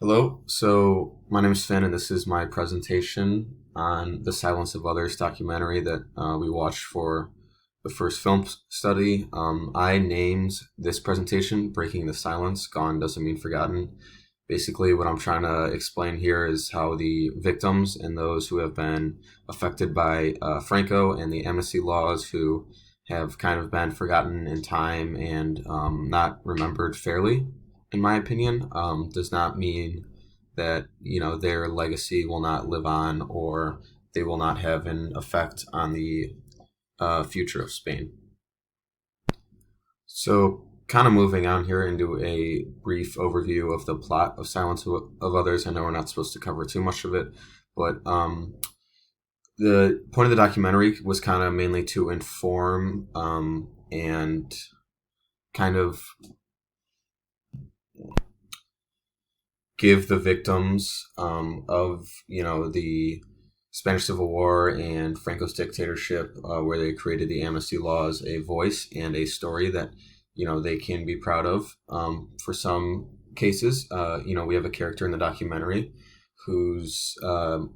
Hello. So my name is Finn, and this is my presentation on the Silence of Others documentary that we watched for the first film study. I named this presentation "Breaking the Silence: Gone Doesn't Mean Forgotten." Basically, what I'm trying to explain here is how the victims and those who have been affected by Franco and the amnesty laws, who have kind of been forgotten in time and not remembered fairly, in my opinion, does not mean that their legacy will not live on or they will not have an effect on the future of Spain. So, kind of moving on here into a brief overview of the plot of Silence of Others. I know we're not supposed to cover too much of it, but the point of the documentary was kind of mainly to inform and kind of give the victims of the Spanish Civil War and Franco's dictatorship, where they created the amnesty laws, a voice and a story that they can be proud of. For some cases, we have a character in the documentary whose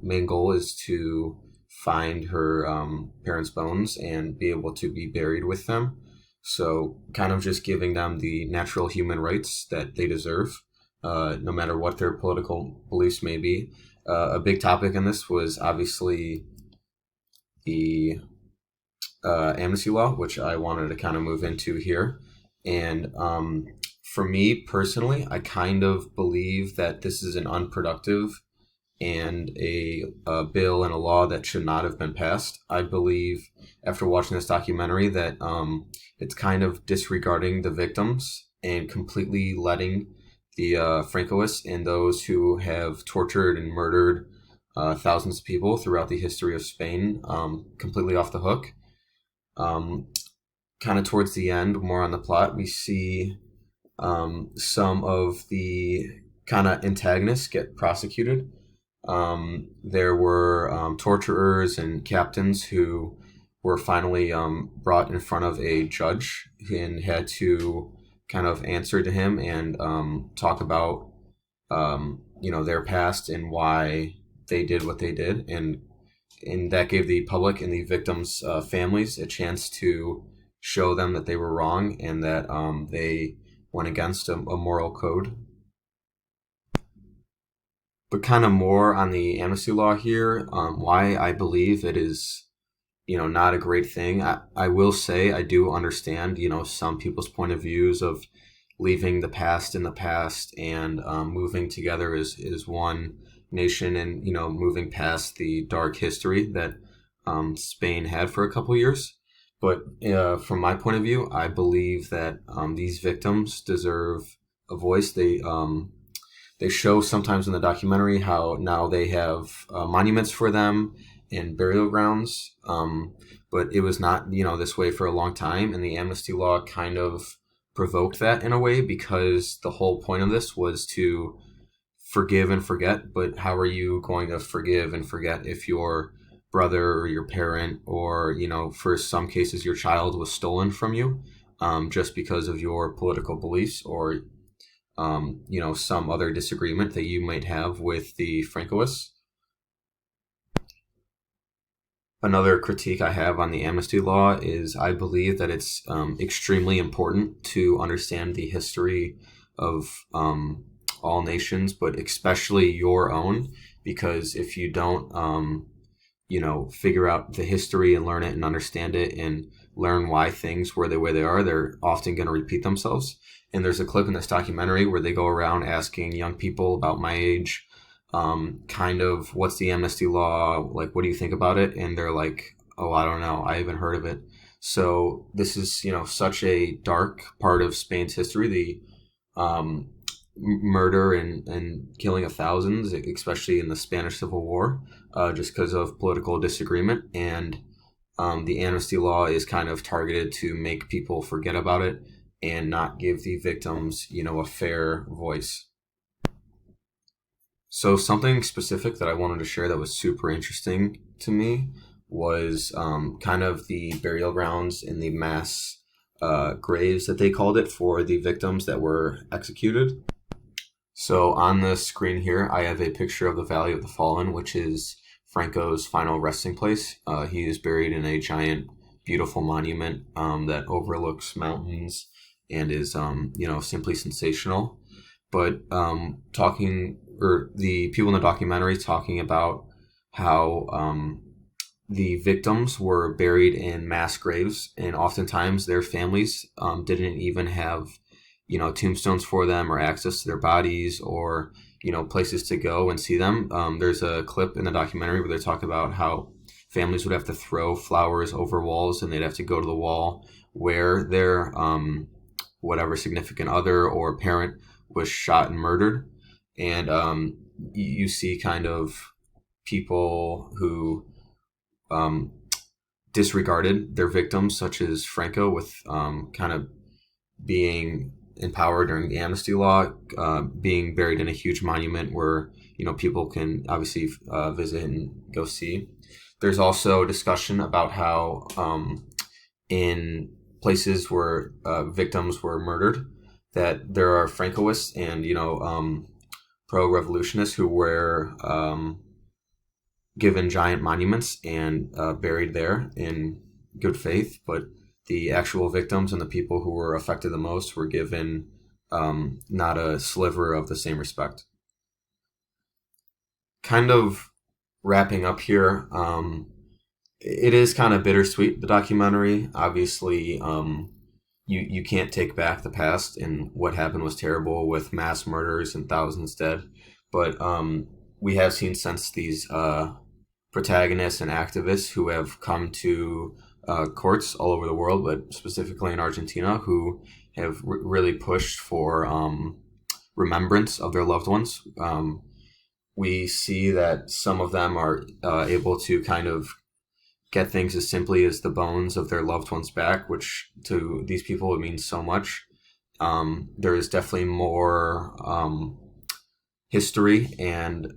main goal is to find her parents' bones and be able to be buried with them. So, kind of just giving them the natural human rights that they deserve, no matter what their political beliefs may be. A big topic in this was obviously the amnesty law, which I wanted to kind of move into here. And for me personally, I kind of believe that this is an unproductive and a bill and a law that should not have been passed. I believe after watching this documentary that it's kind of disregarding the victims and completely letting the Francoists and those who have tortured and murdered thousands of people throughout the history of Spain completely off the hook. Um, Kind of towards the end, more on the plot, we see some of the kind of antagonists get prosecuted. There were torturers and captains who were finally brought in front of a judge and had to kind of answer to him and talk about their past and why they did what they did, and that gave the public and the victims' families a chance to show them that they were wrong and that they went against a moral code. But kind of more on the amnesty law here, why I believe it is, not a great thing. I will say I do understand, some people's point of views of leaving the past in the past and moving together as one nation and, moving past the dark history that Spain had for a couple years. But from my point of view, I believe that these victims deserve a voice. They show sometimes in the documentary how now they have monuments for them and burial grounds, but it was not this way for a long time, and the amnesty law kind of provoked that in a way because the whole point of this was to forgive and forget. But how are you going to forgive and forget if your brother or your parent or for some cases your child was stolen from you just because of your political beliefs or some other disagreement that you might have with the Francoists? Another critique I have on the amnesty law is I believe that it's extremely important to understand the history of all nations, but especially your own, because if you don't, figure out the history and learn it and understand it and learn why things were the way they are, they're often going to repeat themselves. And there's a clip in this documentary where they go around asking young people about my age, kind of what's the amnesty law, like what do you think about it, and they're like, oh, I don't know, I haven't heard of it. So this is such a dark part of Spain's history, the murder and killing of thousands, especially in the Spanish Civil War, just because of political disagreement. And the amnesty law is kind of targeted to make people forget about it and not give the victims a fair voice. So something specific that I wanted to share that was super interesting to me was kind of the burial grounds and the mass graves that they called it for the victims that were executed. So on the screen here, I have a picture of the Valley of the Fallen, which is Franco's final resting place. He is buried in a giant, beautiful monument that overlooks mountains and is, simply sensational. But talking, or the people in the documentary talking about how the victims were buried in mass graves, and oftentimes their families didn't even have, tombstones for them or access to their bodies or, places to go and see them. There's a clip in the documentary where they talk about how families would have to throw flowers over walls, and they'd have to go to the wall where their whatever significant other or parent was shot and murdered. And you see kind of people who um, disregarded their victims, such as Franco, with kind of being in power during the amnesty law, being buried in a huge monument where people can obviously visit and go see. There's also discussion about how in places where victims were murdered, that there are Francoists and pro-revolutionists who were given giant monuments and buried there in good faith, but the actual victims and the people who were affected the most were given not a sliver of the same respect. Kind of wrapping up here, it is kind of bittersweet, the documentary. Obviously, you can't take back the past, and what happened was terrible with mass murders and thousands dead. But we have seen since these protagonists and activists who have come to courts all over the world, but specifically in Argentina, who have really pushed for remembrance of their loved ones. We see that some of them are able to kind of get things as simply as the bones of their loved ones back, which to these people it means so much. There is definitely more history and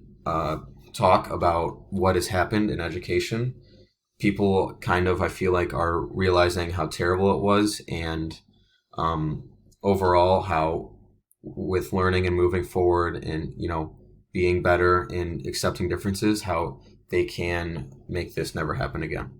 talk about what has happened in education. People kind of, I feel like, are realizing how terrible it was, and overall how with learning and moving forward and being better and accepting differences, how they can make this never happen again.